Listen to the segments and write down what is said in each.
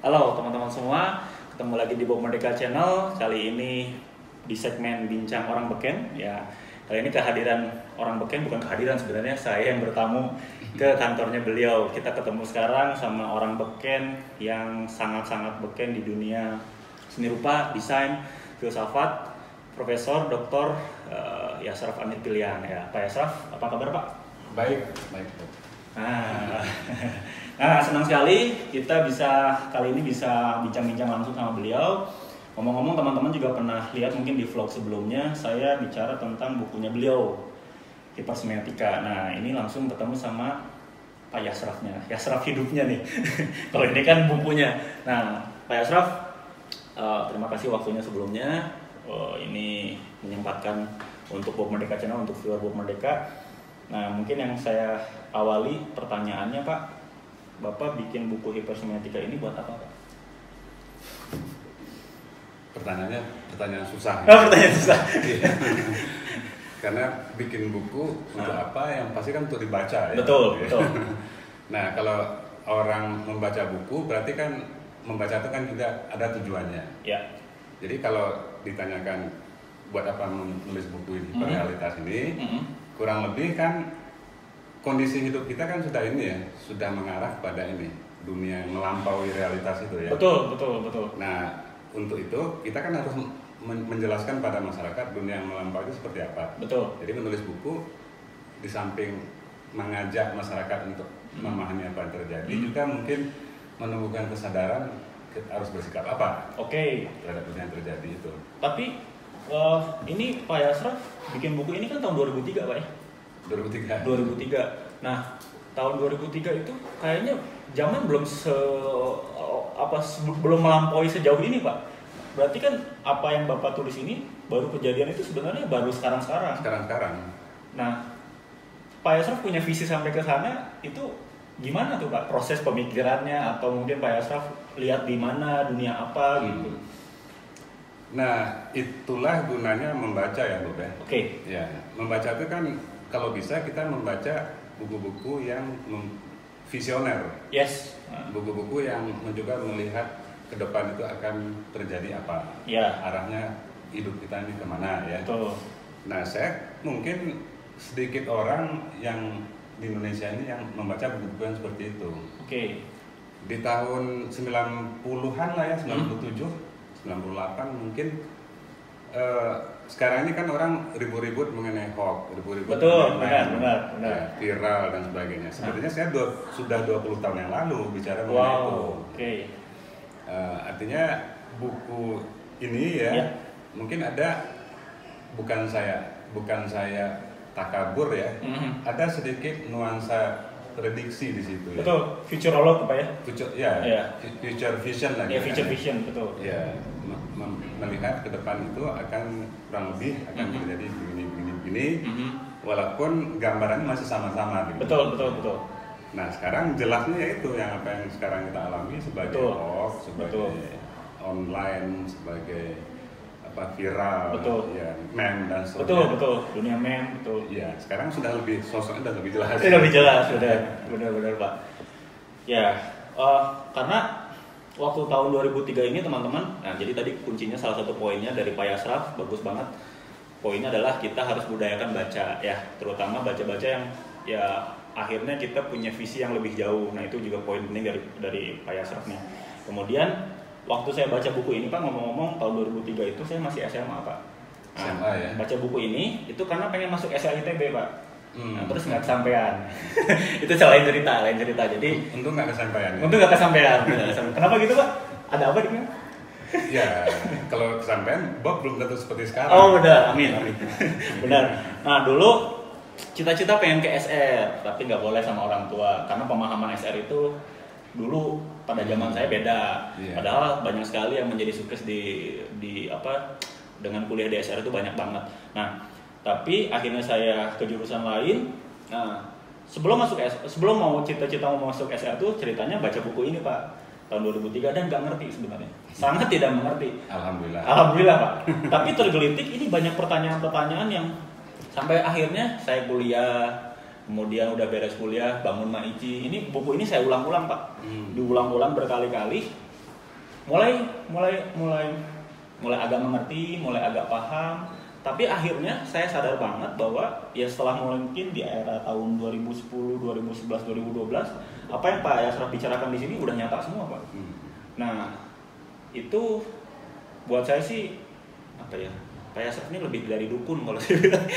Halo teman-teman semua, ketemu lagi di Bob Merdeka Channel. Kali ini di segmen Bincang Orang Beken. Ya, kali ini kehadiran orang Beken, bukan kehadiran sebenarnya, saya yang bertamu ke kantornya beliau. Kita ketemu sekarang sama orang Beken yang sangat-sangat Beken di dunia seni rupa, desain, filsafat, Profesor Dr. Yasraf Amir Pilihan. Ya, Pak Yasraf, apa kabar Pak? Baik. Nah, senang sekali kita kali ini bisa bincang-bincang langsung sama beliau. Ngomong-ngomong, teman-teman juga pernah lihat mungkin di vlog sebelumnya saya bicara tentang bukunya beliau, Hipersemiotika. Nah, ini langsung ketemu sama Pak Yasrafnya, Yasraf hidupnya nih. Kalau ini kan bukunya. Nah, Pak Yasraf, terima kasih waktunya sebelumnya. Ini menyempatkan untuk Bob Merdeka Channel, untuk viewer Bob Merdeka. Nah, mungkin yang saya awali pertanyaannya, Pak, Bapak bikin buku Hipersemiotika ini buat apa, Pak? Pertanyaan susah. Oh, pertanyaan susah. Karena bikin buku untuk apa yang pasti kan untuk dibaca ya. Betul. Nah, kalau orang membaca buku berarti kan membaca itu kan juga ada tujuannya. Ya. Jadi kalau ditanyakan buat apa menulis buku ini, realitas ini, kurang lebih kan kondisi hidup kita kan sudah sudah mengarah pada dunia yang melampaui realitas itu ya. Betul. Nah, untuk itu kita kan harus menjelaskan pada masyarakat dunia yang melampaui itu seperti apa. Betul. Jadi menulis buku di samping mengajak masyarakat untuk memahami apa yang terjadi, juga mungkin menumbuhkan kesadaran harus bersikap apa terhadap dunia yang terjadi itu. Tapi ini Pak Yasraf bikin buku ini kan tahun 2003, Pak ya? 2003. Nah, tahun 2003 itu kayaknya zaman belum belum melampaui sejauh ini, Pak. Berarti kan apa yang Bapak tulis ini baru kejadian itu sebenarnya baru sekarang-sekarang. Nah, Pak Yasraf punya visi sampai ke sana itu gimana tuh, Pak? Proses pemikirannya atau mungkin Pak Yasraf lihat di mana dunia apa gitu. Nah, itulah gunanya membaca ya, Bob. Oke. Ya, membaca itu kan kalau bisa kita membaca buku-buku yang visioner. Yes. Buku-buku yang juga melihat ke depan itu akan terjadi apa. Ya. Arahnya hidup kita ini kemana ya. Betul. Nah, saya mungkin sedikit orang yang di Indonesia ini yang membaca buku-buku yang seperti itu. Oke. Di tahun 90-an lah ya, 97, 98 mungkin. Sekarang ini kan orang ribut-ribut mengenai hoax, betul, benar. Ya, viral dan sebagainya. Sebenarnya saya sudah 20 tahun yang lalu bicara mengenai itu. Oke. Artinya buku ini mungkin ada bukan saya takabur ya. Ada sedikit nuansa prediksi di situ ya. Betul, futurolog Pak ya? Future vision lagi. Ya, future vision, betul. Ya, melihat ke depan itu akan kurang lebih akan terjadi begini. Walaupun gambarannya masih sama-sama gitu. Betul. Nah, sekarang jelasnya yaitu yang apa yang sekarang kita alami sebagai hoax, sebagai online, sebagai viral, ya, meme dan sebagainya. Betul, dunia meme, betul. Ya, sekarang sosoknya sudah lebih jelas. Lebih jelas, benar Pak. Ya, karena waktu tahun 2003 ini teman-teman, nah jadi tadi kuncinya salah satu poinnya dari Pak Yasraf, bagus banget. Poinnya adalah kita harus budayakan baca ya, terutama baca-baca yang ya akhirnya kita punya visi yang lebih jauh. Nah, itu juga poin penting dari Pak Yasraf nih. Kemudian waktu saya baca buku ini, Pak, ngomong-ngomong tahun 2003 itu saya masih SMA, Pak. Nah, SMA ya. Baca buku ini itu karena pengen masuk SLITB, Pak. Nah, terus nggak kesampean. Itu lain cerita. Jadi untung nggak kesampean. Kenapa gitu, Pak? Ada apa di Ya, kalau kesampean, Bob belum tentu seperti sekarang. Oh, benar. Amin. Benar. Nah, dulu cita-cita pengen ke SR, tapi nggak boleh sama orang tua karena pemahaman SR itu dulu pada zaman saya beda. Padahal banyak sekali yang menjadi sukses dengan kuliah di SR itu banyak banget. Nah, tapi akhirnya saya ke jurusan lain. Nah, sebelum mau cita-cita mau masuk SR tuh ceritanya baca buku ini, Pak, tahun 2003 dan nggak ngerti sebenarnya. Sangat tidak mengerti. Alhamdulillah, Pak. Tapi tergelitik ini banyak pertanyaan-pertanyaan yang sampai akhirnya saya kuliah, kemudian udah beres kuliah, bangun Maici. Ini buku ini saya ulang-ulang, Pak. Diulang-ulang berkali-kali mulai agak mengerti, mulai agak paham. Tapi akhirnya saya sadar banget bahwa ya setelah mungkin di era tahun 2010, 2011, 2012, apa yang Pak Yasraf bicarakan di sini udah nyata semua, Pak. Nah, itu buat saya sih apa ya? Pak Yasraf ini lebih dari dukun kalau saya bilang.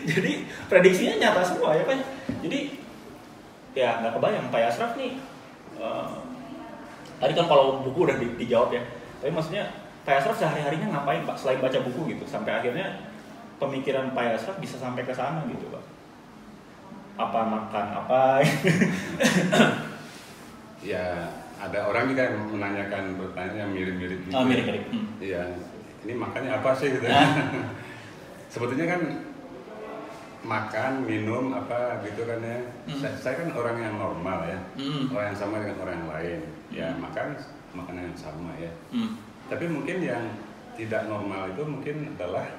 jadi prediksinya nyata semua ya, Pak. Jadi ya nggak kebayang Pak Yasraf nih. Tadi kan kalau buku udah dijawab ya. Tapi maksudnya Pak Yasraf sehari-harinya ngapain Pak selain baca buku gitu sampai akhirnya pemikiran Pak Yasraf bisa sampai ke sana gitu Pak. Apa makan apa? Ya ada orang juga yang menanyakan pertanyaan yang mirip-mirip gitu. Oh, mirip-mirip. Iya. Ini makannya apa sih gitu. Sebetulnya kan makan, minum apa gitu kan ya. Saya kan orang yang normal ya. Orang yang sama dengan orang yang lain. Ya makan makanan yang sama ya. Tapi mungkin yang tidak normal itu mungkin adalah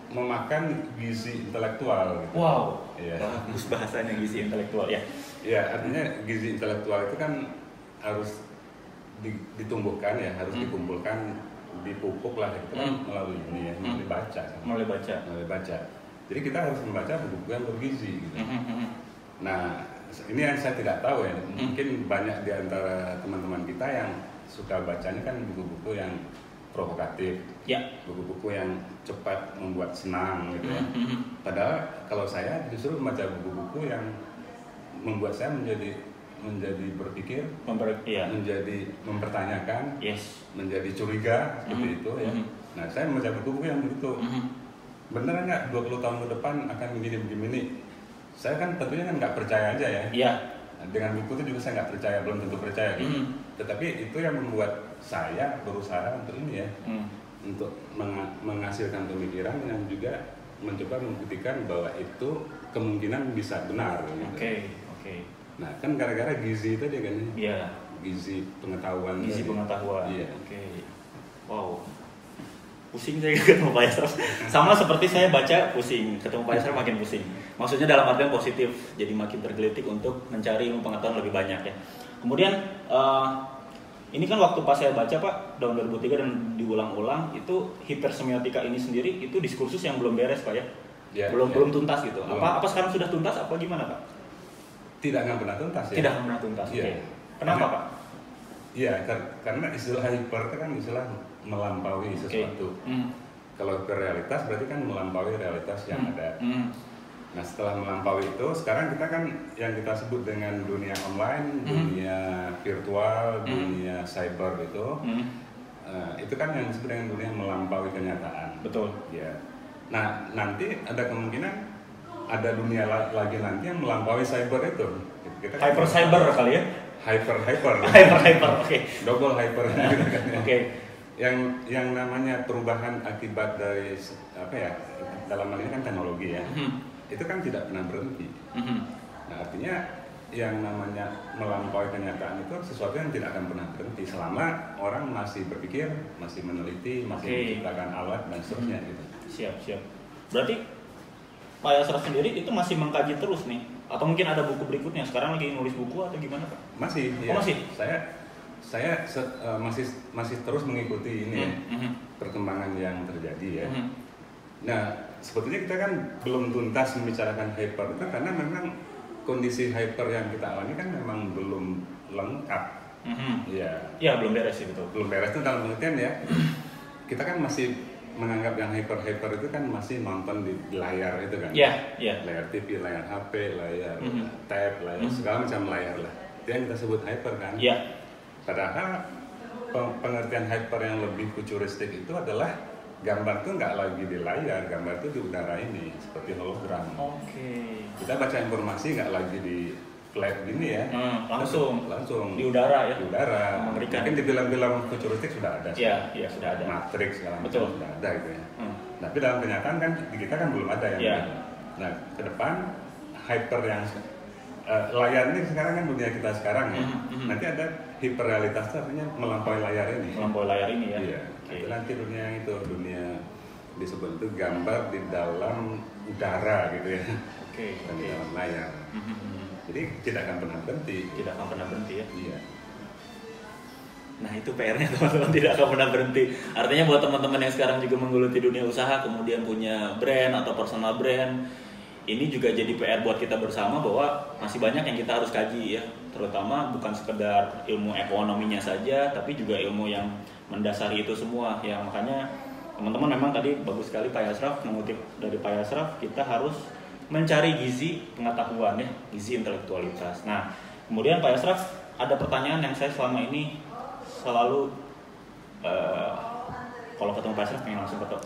memakan gizi intelektual. Gitu. Wow, ya. Bagus bahasanya gizi intelektual ya. Ya artinya gizi intelektual itu kan harus ditumbuhkan ya, harus dikumpulkan, dipupuk lah gitu kan melalui ini ya, melalui baca. Melalui baca. Jadi kita harus membaca buku-buku yang bergizi. Gitu. Nah ini yang saya tidak tahu ya, mungkin banyak di antara teman-teman kita yang suka bacanya kan buku-buku yang provokatif, buku-buku yang cepat membuat senang gitu ya. Padahal kalau saya justru membaca buku-buku yang membuat saya menjadi berpikir, menjadi mempertanyakan, menjadi curiga seperti itu ya. Nah saya membaca buku-buku yang begitu. Bener nggak 20 tahun ke depan akan begini? Saya kan tentunya kan nggak percaya aja ya. Dengan buku itu juga saya nggak percaya, belum tentu percaya gitu. Tetapi itu yang membuat saya berusaha untuk ini ya, untuk menghasilkan pemikiran yang juga mencoba membuktikan bahwa itu kemungkinan bisa benar. Gitu. Oke. Nah kan gara-gara gizi tadi kan ya. Gizi pengetahuan. Iya. Oke. Wow. Pusing saya ketemu Pak Yasraf. Sama seperti saya baca pusing, ketemu Pak Yasraf makin pusing. Maksudnya dalam artian positif, jadi makin tergelitik untuk mencari ilmu pengetahuan lebih banyak ya. Kemudian ini kan waktu pas saya baca Pak tahun 2003 dan diulang-ulang itu hipersemiotika ini sendiri itu diskursus yang belum beres Pak ya. Belum tuntas gitu. Apa sekarang sudah tuntas apa gimana Pak? Tidak akan pernah tuntas ya. Tidak akan pernah tuntas. Oke. Kenapa Pak? Iya, karena istilah hyper itu kan istilah melampaui sesuatu. Kalau ke realitas berarti kan melampaui realitas yang ada. Nah setelah melampaui itu, sekarang kita kan yang kita sebut dengan dunia online, dunia virtual, dunia cyber itu kan yang disebut dengan dunia melampaui kenyataan. Betul. Ya. Nah nanti ada kemungkinan ada dunia lagi nanti yang melampaui cyber itu. Kita hyper cyber kali ya? Hyper, oke. Double hyper. Oke. Yang namanya perubahan akibat dari apa ya? Dalam hal ini kan teknologi ya. Itu kan tidak pernah berhenti. Nah artinya yang namanya melampaui kenyataan itu sesuatu yang tidak akan pernah berhenti selama orang masih berpikir, masih meneliti, masih menciptakan alat dan seterusnya gitu. Siap. Berarti Pak Yasraf sendiri itu masih mengkaji terus nih? Atau mungkin ada buku berikutnya? Sekarang lagi nulis buku atau gimana Pak? Masih. Ya. Masih? Saya masih terus mengikuti ini perkembangan yang terjadi ya. Nah sebetulnya kita kan belum tuntas membicarakan hyper itu karena memang kondisi hyper yang kita alami kan memang belum lengkap. Ya belum beres sih betul. Belum beres itu dalam pengertian ya. Kita kan masih menganggap yang hyper itu kan masih nonton di layar itu kan. Layar TV, layar HP, layar tab, layar segala macam layar lah. Itu yang kita sebut hyper kan. Padahal pengertian hyper yang lebih futuristik itu adalah gambar itu nggak lagi di layar, gambar itu di udara ini seperti hologram. Kita baca informasi nggak lagi di flat gini ya, langsung di udara ya. Di udara. Mungkin di film-film futuristik sudah ada. Iya sudah ada. Matrix segala macam sudah ada gitu ya. Tapi dalam kenyataan kan di kita kan belum ada yang gitu. Nah ke depan hyper yang layar ini sekarang kan dunia kita sekarang ya. Nanti ada hiperrealitas artinya melampaui layar ini. Melampaui layar ini ya. Iya. Itu nanti dunia itu disebut itu gambar di dalam udara gitu ya. Dan di dalam layar. Jadi tidak akan pernah berhenti. Tidak akan pernah berhenti ya. Iya. Nah itu PR-nya teman-teman, tidak akan pernah berhenti. Artinya buat teman-teman yang sekarang juga menggeluti dunia usaha, kemudian punya brand atau personal brand, ini juga jadi PR buat kita bersama bahwa masih banyak yang kita harus kaji ya. Terutama bukan sekedar ilmu ekonominya saja, tapi juga ilmu yang mendasari itu semua. Ya makanya teman-teman memang tadi bagus sekali Pak Yasraf mengutip dari Pak Yasraf, kita harus mencari gizi pengetahuan ya, gizi intelektualitas. Nah, kemudian Pak Yasraf, ada pertanyaan yang saya selama ini selalu kalau ketemu Pak Yasraf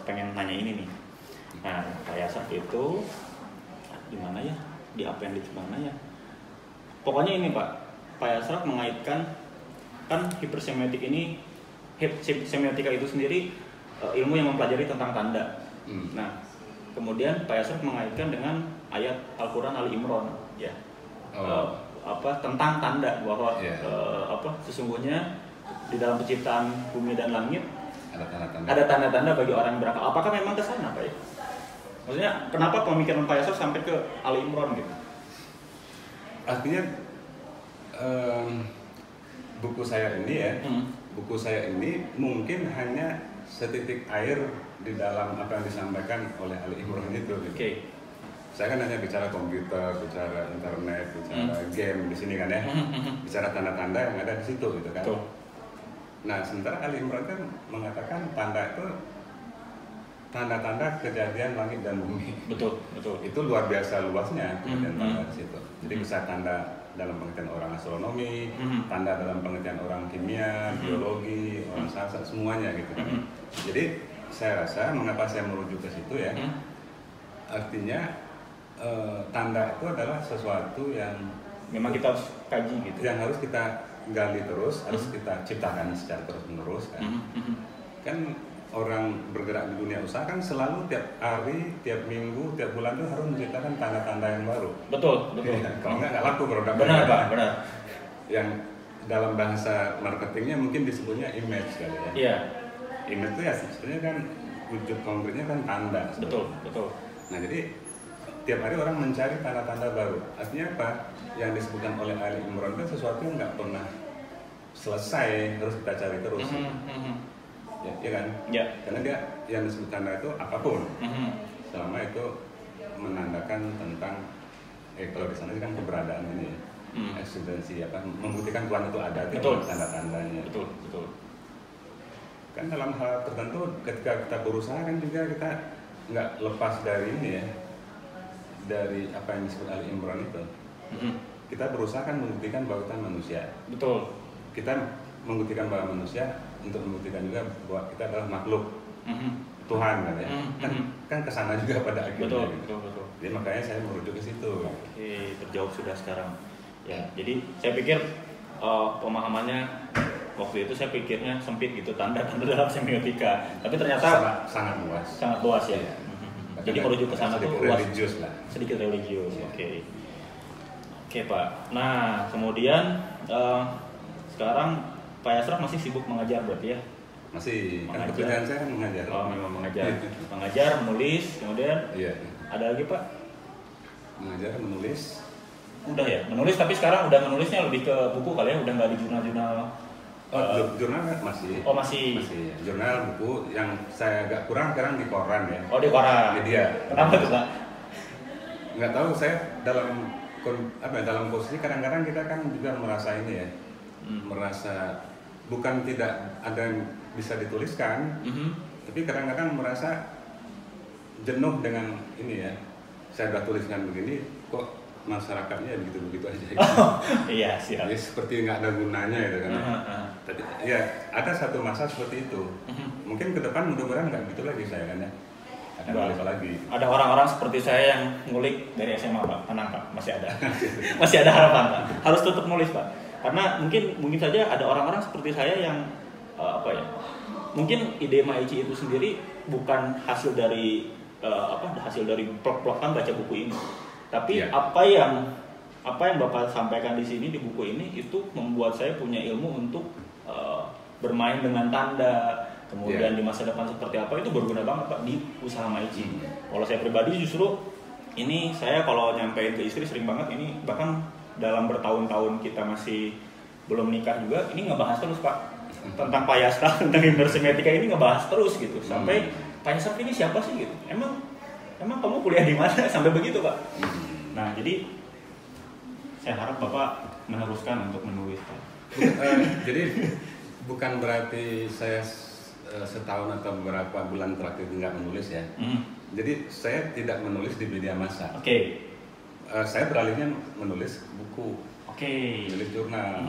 pengen nanya ini nih. Nah, Pak Yasraf itu di mana ya? Di appendix mana ya? Pokoknya ini Pak Yasraf mengaitkan kan hipersemiotik ini, semiotika itu sendiri ilmu yang mempelajari tentang tanda. Nah, kemudian Pak Yasraf mengaitkan dengan ayat Al-Quran Ali Imran ya. Tentang tanda bahwa sesungguhnya di dalam penciptaan bumi dan langit ada tanda-tanda bagi orang yang berakal. Apakah memang ke sana Pak ya? Maksudnya kenapa pemikiran Pak Yasraf sampai ke Ali Imran gitu? Artinya buku saya ini mungkin hanya setitik air di dalam apa yang disampaikan oleh Ali Imran itu. Gitu. Okay. Saya kan hanya bicara komputer, bicara internet, bicara game di sini kan ya, bicara tanda-tanda yang ada di situ gitu kan. Betul. Nah sementara Ali Imran kan mengatakan tanda itu tanda-tanda kejadian langit dan bumi. Betul. Itu luar biasa luasnya kejadian tanda di situ. Jadi bisa tanda dalam pengertian orang astronomi, tanda dalam pengertian orang kimia, biologi, orang sastra, semuanya gitu kan. Jadi saya rasa mengapa saya merujuk ke situ ya, artinya tanda itu adalah sesuatu yang memang kita harus kaji gitu. Yang harus kita gali terus, harus kita ciptakan secara terus-menerus kan. Kan orang bergerak di dunia usaha kan selalu tiap hari, tiap minggu, tiap bulan tuh harus menciptakan tanda-tanda yang baru. Betul. Ya, kalau nggak laku produknya. Benar Pak, benar. Yang dalam bahasa marketingnya mungkin disebutnya image kali ya. Iya. Image itu ya sebenarnya kan wujud konkretnya kan tanda. Betul. Nah jadi tiap hari orang mencari tanda-tanda baru. Artinya apa? Yang disebutkan oleh Ali Imran itu sesuatu yang nggak pernah selesai, harus kita cari terus. Ya kan? Ya. Karena dia yang disebut tanda itu apapun, selama itu menandakan tentang kalau di sana kan keberadaan ini, eksistensi membuktikan Tuhan itu ada, itu tanda-tandanya. Betul. Kan dalam hal tertentu ketika kita berusaha kan juga kita nggak lepas dari ini ya, dari apa yang disebut Ali Imran itu. Kita berusaha kan membuktikan bahwa kita manusia. Betul. Kita membuktikan bahwa manusia untuk membuktikan juga bahwa kita adalah makhluk Tuhan kan ya. Kan kesana juga pada akhirnya. Betul. Jadi makanya saya merujuk ke situ. Oke, terjawab sudah sekarang. Ya, jadi saya pikir pemahamannya waktu itu saya pikirnya sempit gitu, tanda-tanda dalam semiotika. Tapi ternyata sangat luas. Sangat luas ya. Jadi merujuk ke sana tuh luas. Sedikit religius. Ya. Oke Pak. Nah kemudian sekarang Pak Yasraf masih sibuk mengajar berarti ya? Masih. Kan pekerjaan saya kan mengajar. Oh memang mengajar. Mengajar, menulis, kemudian ada lagi Pak? Mengajar, menulis. Udah ya, menulis tapi sekarang udah menulisnya lebih ke buku kali ya, udah nggak di jurnal-jurnal. Jurnal masih. Oh masih. Masih. Jurnal, buku yang saya agak kurang sekarang di koran ya. Oh di koran. Media. Kenapa tuh Pak? Nggak tahu, saya dalam posisi kadang-kadang kita kan juga merasa ini ya, merasa bukan tidak ada yang bisa dituliskan, tapi kadang-kadang merasa jenuh dengan ini ya. Saya udah tuliskan begini, kok masyarakatnya begitu-begitu aja. Gitu. Iya siap. Jadi seperti nggak ada gunanya gitu kan. Tapi ya ada satu masa seperti itu. Mungkin ke depan mudah-mudahan nggak gitu lagi saya kan ya. Akan nulis lagi. Ada orang-orang seperti saya yang ngulik dari SMA Pak, tenang Pak, masih ada. Masih ada harapan Pak. Harus tetap nulis Pak. Karena mungkin saja ada orang-orang seperti saya yang mungkin ide Maichi itu sendiri bukan hasil dari hasil dari plok-plokan baca buku ini, tapi apa yang Bapak sampaikan di sini di buku ini itu membuat saya punya ilmu untuk bermain dengan tanda, kemudian di masa depan seperti apa itu berguna banget Pak di usaha Maichi. Kalau saya pribadi justru ini saya kalau nyampein ke istri sering banget ini, bahkan dalam bertahun-tahun kita masih belum nikah juga ini ngebahas terus Pak tentang Pak Yasraf, tentang Indosemetika ini ngebahas terus gitu sampai Pak Yasraf ini siapa sih gitu, emang kamu kuliah di mana sampai begitu Pak. Nah jadi saya harap Bapak meneruskan untuk menulis Pak. Jadi bukan berarti saya setahun atau beberapa bulan terakhir nggak menulis ya. Jadi saya tidak menulis di media massa. Oke. Saya beralihnya menulis buku. Oke. Menulis jurnal.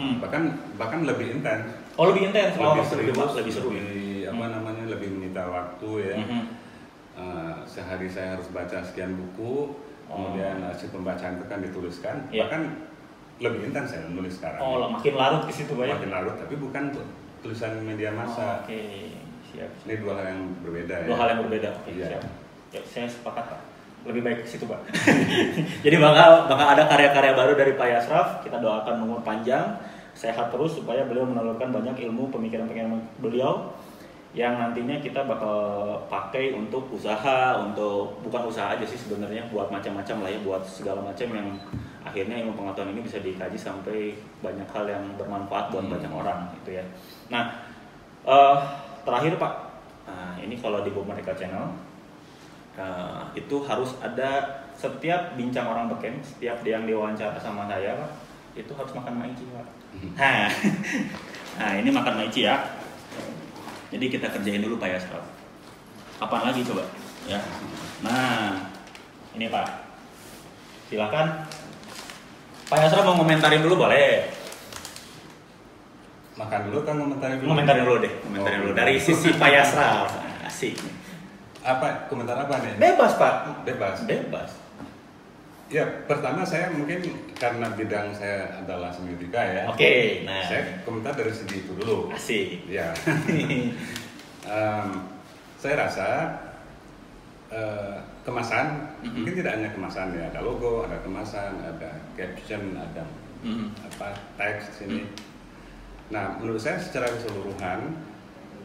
Bahkan lebih intens. Oh lebih intens. Lebih seru. Lebih menyita waktu ya. Sehari saya harus baca sekian buku. Kemudian hasil pembacaan itu kan dituliskan. Bahkan lebih intens saya menulis sekarang. Oh, makin larut di situ Pak ya? Makin larut, tapi bukan tulisan media massa. Oke, siap. Ini dua hal yang berbeda ya. Dua hal yang berbeda. Oke, iya. Siap. Ya, saya sepakat Pak. Lebih baik ke situ Pak. Jadi bakal ada karya-karya baru dari Pak Yasraf. Kita doakan umur panjang, sehat terus supaya beliau menelurkan banyak ilmu pemikiran-pemikiran beliau yang nantinya kita bakal pakai untuk usaha, untuk bukan usaha aja sih sebenarnya, buat macam-macam lah ya, buat segala macam yang akhirnya ilmu pengetahuan ini bisa dikaji sampai banyak hal yang bermanfaat buat banyak orang gitu ya. Nah, terakhir Pak, ini kalau di Bob Medical Channel itu harus ada setiap bincang orang beken, setiap yang diwawancara sama saya Pak, itu harus makan maici Pak. Nah ini makan maici ya. Jadi kita kerjain dulu Pak Yasraf. Apaan lagi coba? Ya. Nah, ini Pak. Silakan. Pak Yasraf mau ngomentarin dulu boleh. Makan dulu kan ngomentarin dulu. Ngomentarin dulu deh. Ngomentarin dulu dari sisi Pak Yasraf. Asik. Apa komentar apa nih? Bebas Pak. Bebas. Ya, pertama saya mungkin karena bidang saya adalah semiotika ya. Oke, nah. Saya komentar dari segi itu dulu. Asik. Ya. Saya rasa kemasan, mungkin tidak hanya kemasan ya, ada logo, ada kemasan, ada caption, ada teks sini. Nah, menurut saya secara keseluruhan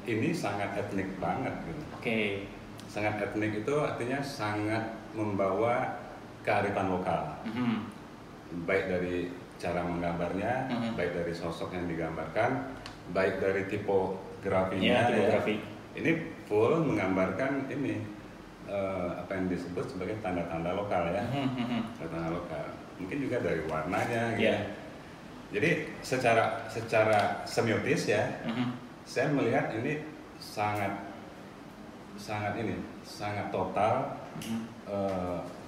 ini sangat etnik banget gitu. Oke. Sangat etnik itu artinya sangat membawa kearifan lokal, baik dari cara menggambarnya, baik dari sosok yang digambarkan, baik dari tipografinya. Tipografi. Ini full menggambarkan ini apa yang disebut sebagai tanda-tanda lokal ya, tanda-tanda lokal. Mungkin juga dari warnanya, gitu. Jadi secara semiotis ya, saya melihat ini sangat total.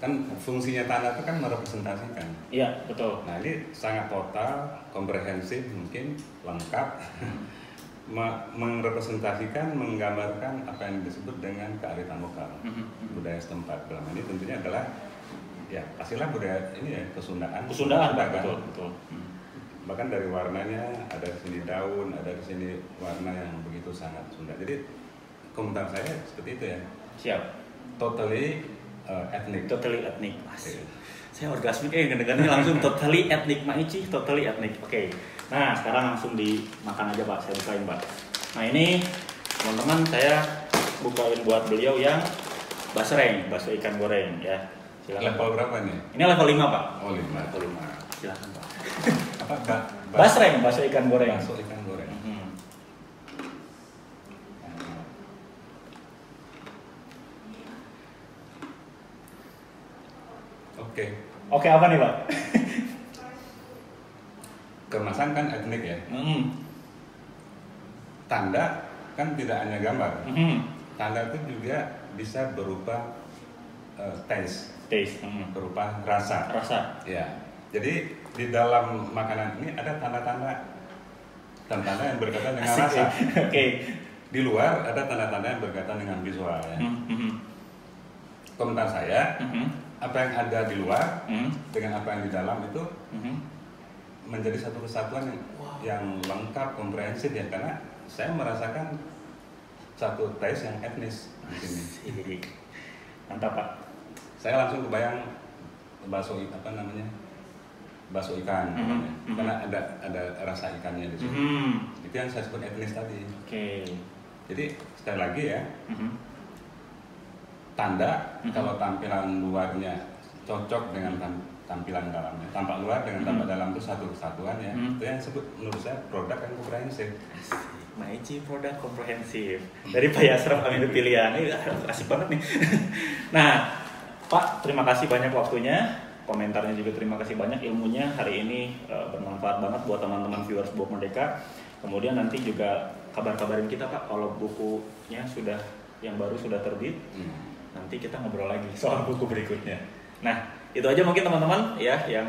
Kan fungsinya tanda itu kan merepresentasikan. Iya, betul. Nah ini sangat total, komprehensif, mungkin lengkap, merepresentasikan, menggambarkan apa yang disebut dengan kearifan lokal, budaya setempat. Dalam ini tentunya adalah ya pastilah budaya ini ya Kesundaan Pak, kan? betul. Bahkan dari warnanya ada di sini daun, ada di sini warna yang begitu sangat Sunda. Jadi komentar saya seperti itu ya. Siap. Totally ethnic. Totally ethnic. Saya orgasmik dengarnya langsung totally ethnic maici, totally ethnic. Oke. Nah, sekarang langsung dimakan aja Pak. Saya bukain Pak. Nah, ini teman-teman saya bukain buat beliau yang basreng, bakso ikan goreng ya. Silakan. Level berapa nih? Ini level 5 Pak. Oh 5. Level 5. Silakan Pak. Apa basreng, bakso ikan goreng. Bakso ikan goreng. Oke, apa nih Pak? Kemasan kan etnik ya. Tanda kan tidak hanya gambar. Tanda itu juga bisa berupa taste, berupa rasa. Ya. Jadi di dalam makanan ini ada tanda-tanda yang berkaitan dengan rasa. Oke. Di luar ada tanda-tanda yang berkaitan dengan visual ya. Komentar saya, apa yang ada di luar dengan apa yang di dalam itu menjadi satu kesatuan yang lengkap, komprehensif ya, karena saya merasakan satu taste yang etnis di sini. Mantap Pak. Saya langsung kebayang bakso ikan, karena ada rasa ikannya di sini. Itu yang saya sebut etnis tadi. Oke. Jadi sekali lagi ya, tanda kalau tampilan luarnya cocok dengan tampilan dalamnya, tampak luar dengan tampak dalam itu satu kesatuan ya. Itu yang disebut menurut saya produk yang komprehensif. Maici produk komprehensif dari Pak Yasraf Aminul Pilihan. Ini asik banget nih. Nah, Pak, terima kasih banyak waktunya, komentarnya juga terima kasih banyak, ilmunya hari ini bermanfaat banget buat teman-teman viewers Bob Merdeka. Kemudian nanti juga kabar-kabarin kita Pak kalau bukunya yang baru sudah terbit. Nanti kita ngobrol lagi soal buku berikutnya. Nah, itu aja mungkin teman-teman ya yang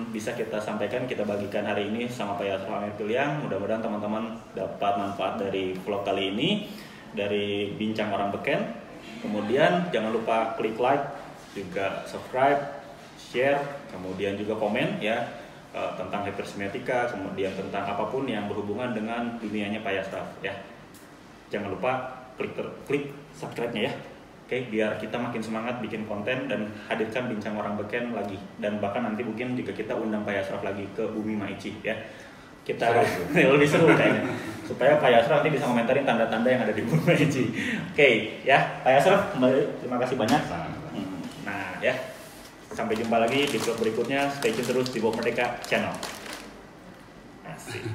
bisa kita sampaikan, kita bagikan hari ini sama Pak Yasraf Aminul Pilihan. Mudah-mudahan teman-teman dapat manfaat dari vlog kali ini, dari Bincang Orang Beken. Kemudian jangan lupa klik like, juga subscribe, share, kemudian juga komen ya tentang hipersemetika, kemudian tentang apapun yang berhubungan dengan dunianya Pak Yasraf ya. Jangan lupa klik subscribe-nya ya. Oke, biar kita makin semangat bikin konten dan hadirkan Bincang Orang Beken lagi. Dan bahkan nanti mungkin juga kita undang Pak Yasraf lagi ke Bumi Maici ya. Kita lebih seru kayaknya. Supaya Pak Yasraf nanti bisa komentarin tanda-tanda yang ada di Bumi Maici. Oke, ya Pak Yasraf kembali terima kasih banyak. Nah ya, sampai jumpa lagi di vlog berikutnya. Stay tune terus di Bob Merdeka Channel. Asik.